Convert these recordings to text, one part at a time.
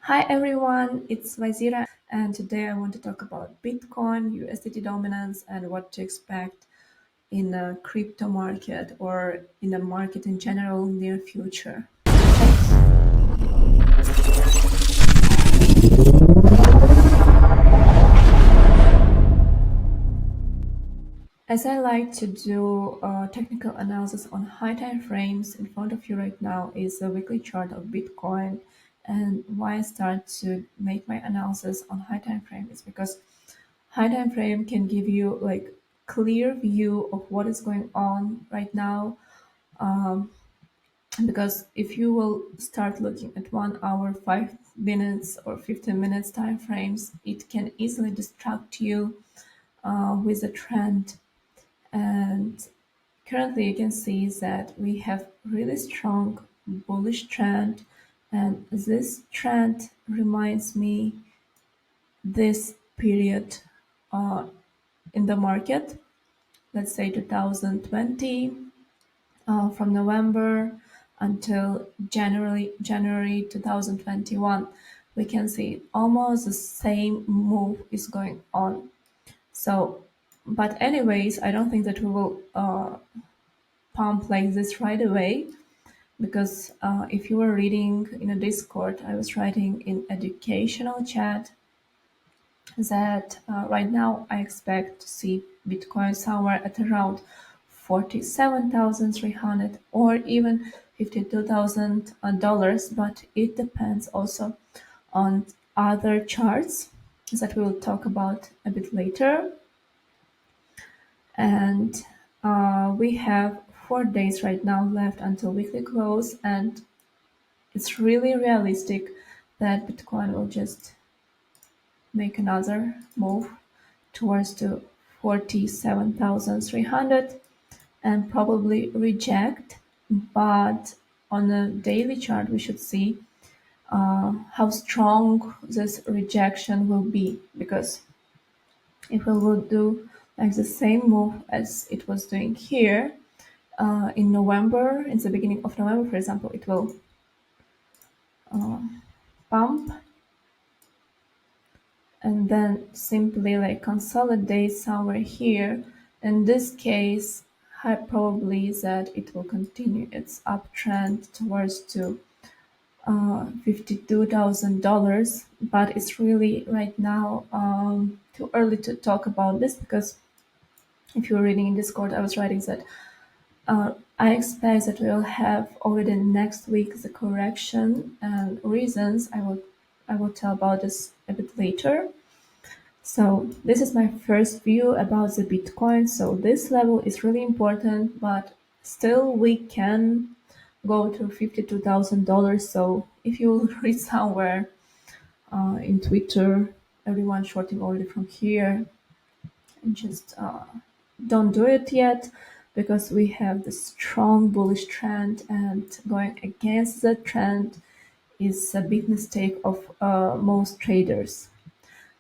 Hi everyone, it's Vazira, and today I want to talk about Bitcoin, USDT dominance, and what to expect in a crypto market or in the market in general near future. As I like to do technical analysis on high time frames, in front of you right now is a weekly chart of Bitcoin. And why I start to make my analysis on high time frame is because high time frame can give you like clear view of what is going on right now. Um, because if you will start looking at 1 hour, 5 minutes, or 15 minutes time frames, it can easily distract you with a trend. And currently you can see that we have really strong bullish trend, and this trend reminds me this period uh, in the market, let's say 2020, from November until January 2021. We can see almost the same move is going on. So, but anyways, I don't think that we will pump like this right away, because if you were reading in a Discord, I was writing in educational chat that right now I expect to see Bitcoin somewhere at around 47,300 or even $52,000, but it depends also on other charts that we will talk about a bit later. And we have 4 days right now left until weekly close, and it's really realistic that Bitcoin will just make another move towards the 47,300 and probably reject. But on a daily chart, we should see how strong this rejection will be, because if we will do like the same move as it was doing here in November, in the beginning of November, for example, it will pump and then simply like consolidate somewhere here. In this case, high probably that it will continue its uptrend towards to $52,000, but it's really right now too early to talk about this, because if you're reading in Discord, I was writing that I expect that we'll have already next week the correction and reasons. I will tell about this a bit later. So this is my first view about the Bitcoin. So this level is really important, but still we can go to $52,000. So if you read somewhere in Twitter, everyone shorting already from here, and just don't do it yet, because we have the strong bullish trend, and going against the trend is a big mistake of most traders.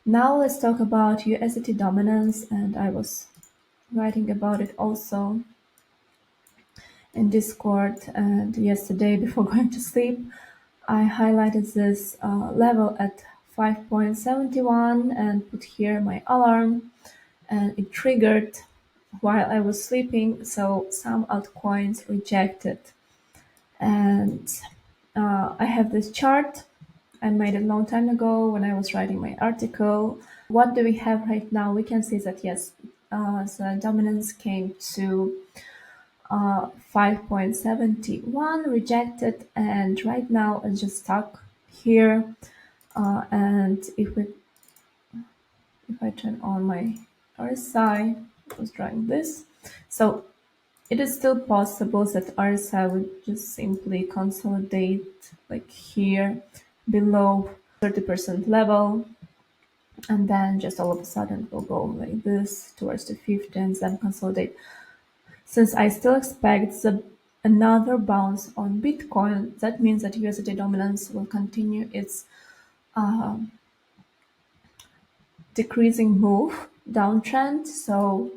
Now let's talk about USDT dominance, and I was writing about it also in Discord, and yesterday before going to sleep I highlighted this level at 5.71 and put here my alarm, and it triggered while I was sleeping, so some altcoins rejected. And I have this chart. I made it a long time ago when I was writing my article. What do we have right now? We can see that yes, the dominance came to 5.71 rejected, and right now it's just stuck here. And if I turn on my RSI, I was drawing this. So it is still possible that RSI would just simply consolidate like here below 30% level, and then just all of a sudden it will go like this towards the 50 and then consolidate. Since I still expect another bounce on Bitcoin, that means that USDT dominance will continue its decreasing move downtrend. So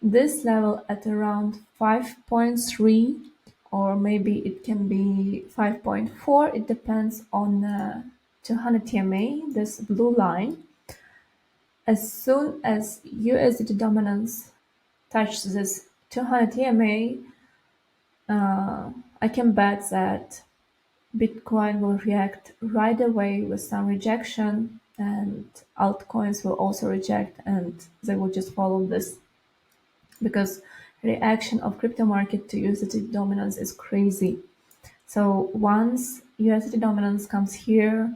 this level at around 5.3, or maybe it can be 5.4. It depends on 200 TMA, this blue line, as soon as USDT dominance touches this 200 TMA, I can bet that Bitcoin will react right away with some rejection, and altcoins will also reject, and they will just follow this because reaction of crypto market to USDT dominance is crazy. So once USDT dominance comes here,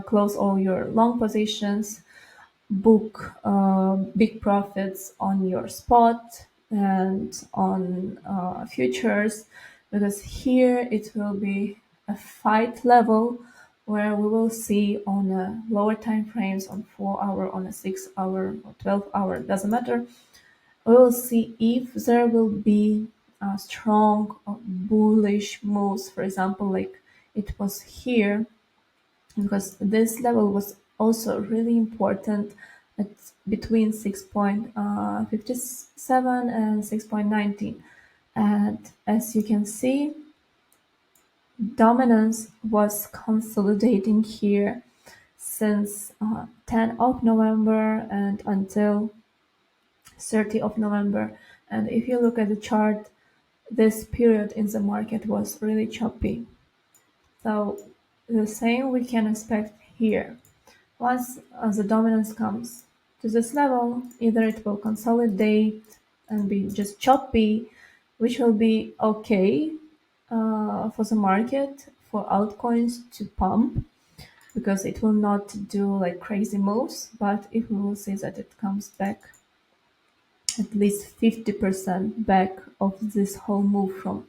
close all your long positions, book big profits on your spot and on futures, because here it will be a fight level where we will see on a lower time frames, on 4 hour, on a 6 hour or 12 hour, doesn't matter. We will see if there will be a strong bullish moves, for example, like it was here, because this level was also really important at between 6.57 and 6.19. And as you can see, dominance was consolidating here since 10 of November and until 30 of November. And if you look at the chart, this period in the market was really choppy. So the same we can expect here. Once the dominance comes to this level, either it will consolidate and be just choppy, which will be okay for the market, for altcoins to pump, because it will not do like crazy moves. But if we will see that it comes back at least 50% back of this whole move from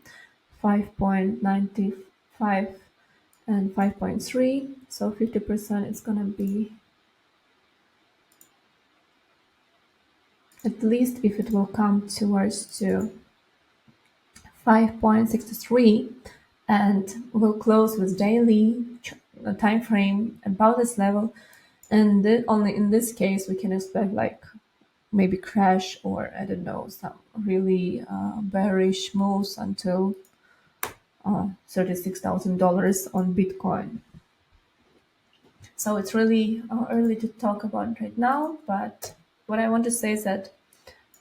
5.95 and 5.3, so 50% is gonna be, at least if it will come towards to 5.63 and will close with daily time frame about this level, and then only in this case we can expect like maybe crash, or I don't know, some really bearish moves until $36,000 on Bitcoin. So it's really early to talk about right now, but what I want to say is that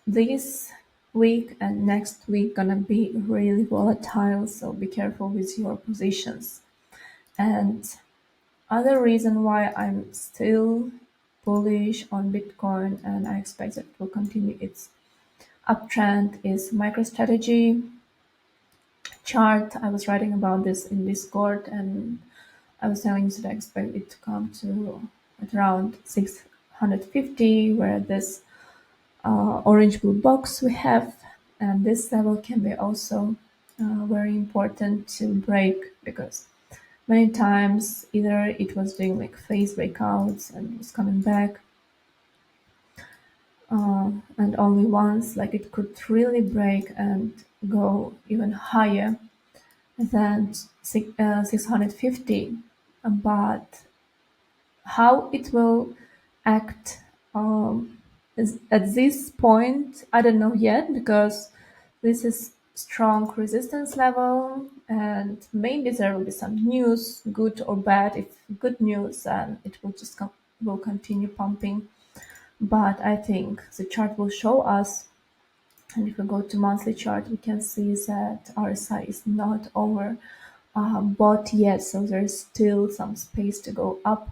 this week and next week gonna be really volatile, so be careful with your positions. And other reason why I'm still bullish on Bitcoin and I expect that it will continue its uptrend is MicroStrategy chart. I was writing about this in Discord, and I was telling you that I expect it to come to at around 650, where this orange blue box we have, and this level can be also very important to break, because many times either it was doing like phase breakouts and was coming back, and only once like it could really break and go even higher than 650. But how it will act at this point, I don't know yet, because this is strong resistance level, and maybe there will be some news, good or bad. If good news, then it will just will continue pumping. But I think the chart will show us, and if we go to monthly chart, we can see that RSI is not over bought yet, so there's still some space to go up.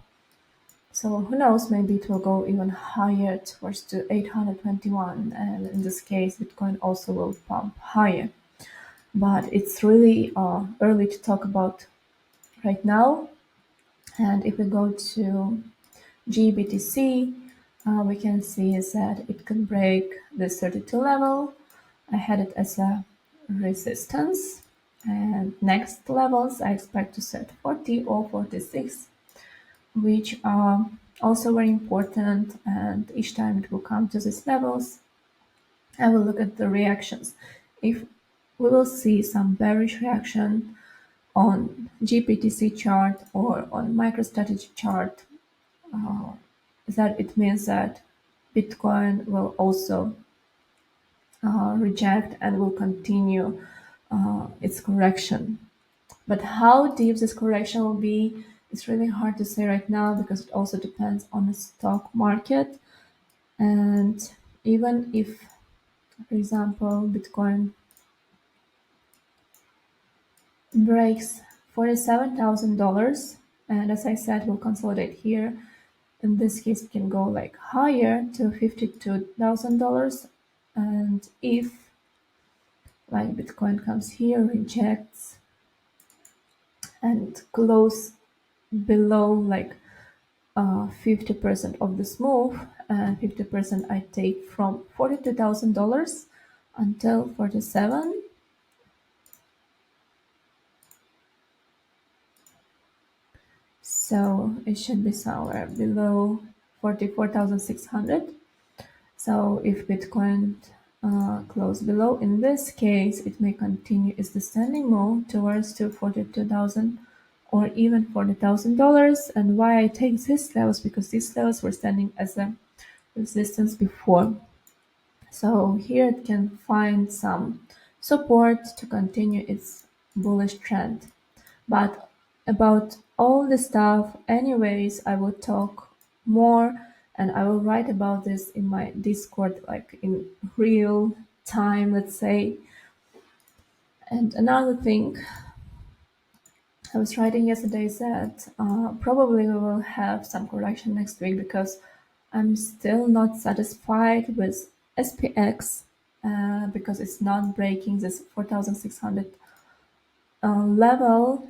So who knows, maybe it will go even higher towards to 821, and in this case Bitcoin also will pump higher. But it's really early to talk about right now. And if we go to GBTC, we can see that it can break this 32 level. I had it as a resistance, and next levels I expect to set 40 or 46, which are also very important, and each time it will come to these levels, I will look at the reactions. If we will see some bearish reaction on GBTC chart or on MicroStrategy chart, that it means that Bitcoin will also reject and will continue its correction. But how deep this correction will be, It's really hard to say right now because it also depends on the stock market. And even if, for example, Bitcoin breaks $47,000, and as I said, will consolidate here. In this case, it can go like higher to $52,000. And if like Bitcoin comes here, rejects, and close below like 50% of this move, and 50% I take from $42,000 until 47. So it should be somewhere below 44,600. So if Bitcoin close below, in this case, it may continue its descending move towards to 42,000 or even $40,000. And why I take these levels? Because these levels were standing as a resistance before. So here it can find some support to continue its bullish trend. But about all this stuff, anyways, I will talk more and I will write about this in my Discord, like in real time, let's say. And another thing I was writing yesterday is that probably we will have some correction next week because I'm still not satisfied with SPX because it's not breaking this 4,600 level.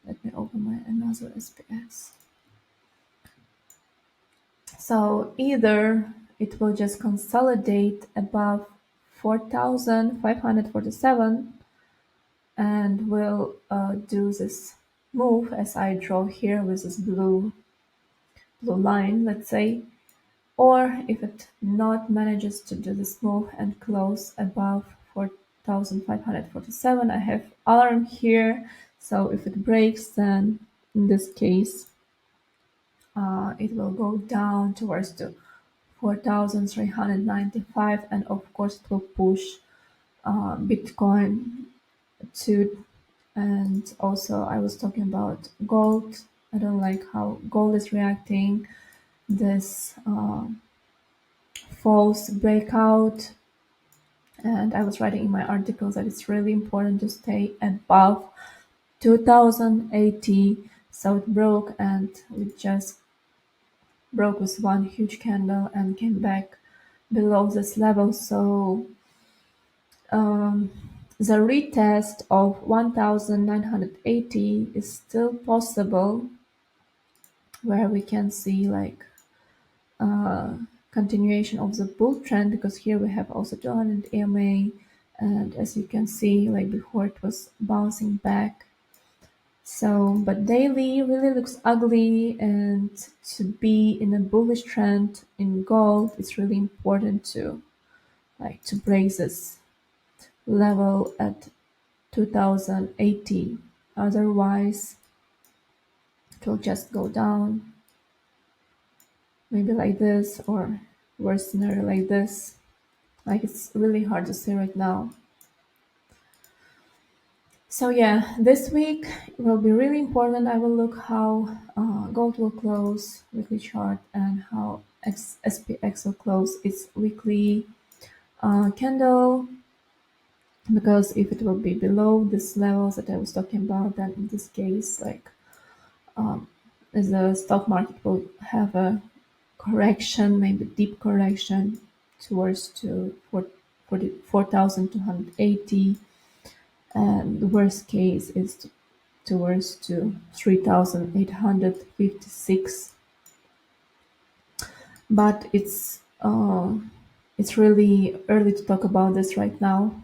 Let me open my another SPX. So either it will just consolidate above 4,547 and will do this move as I draw here with this blue line, let's say, or if it not manages to do this move and close above 4,547, I have alarm here. So if it breaks, then in this case, it will go down towards the 4,395, and of course it will push Bitcoin to. And also I was talking about gold. I don't like how gold is reacting. This false breakout, and I was writing in my articles that it's really important to stay above 2080. So it broke, and we just broke with one huge candle and came back below this level. So um, the retest of 1980 is still possible, where we can see like uh, continuation of the bull trend, because here we have also 200 EMA, and as you can see, like before, it was bouncing back. So, but daily really looks ugly, and to be in a bullish trend in gold, it's really important to like to break this level at 2080. Otherwise, it will just go down, maybe like this, or worst scenario like this. Like it's really hard to say right now. So yeah, this week will be really important. I will look how gold will close weekly chart and how SPX will close its weekly candle. Because if it will be below this levels that I was talking about, then in this case, like the stock market will have a correction, maybe deep correction towards to 4,280, and the worst case is towards to 3,856. But it's really early to talk about this right now.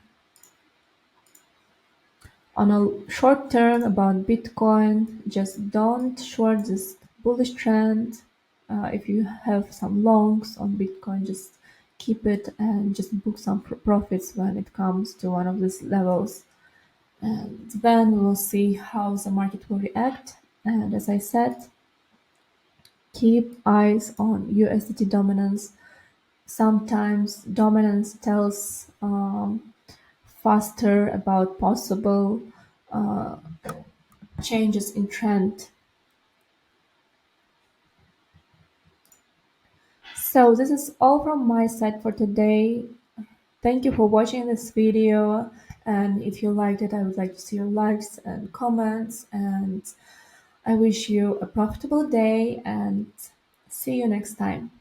On a short term about Bitcoin, just don't short this bullish trend. If you have some longs on Bitcoin, just keep it and just book some profits when it comes to one of these levels. And then we will see how the market will react. And as I said, keep eyes on USDT dominance. Sometimes dominance tells faster about possible changes in trend. So this is all from my side for today. Thank you for watching this video. And if you liked it, I would like to see your likes and comments. And I wish you a profitable day and see you next time.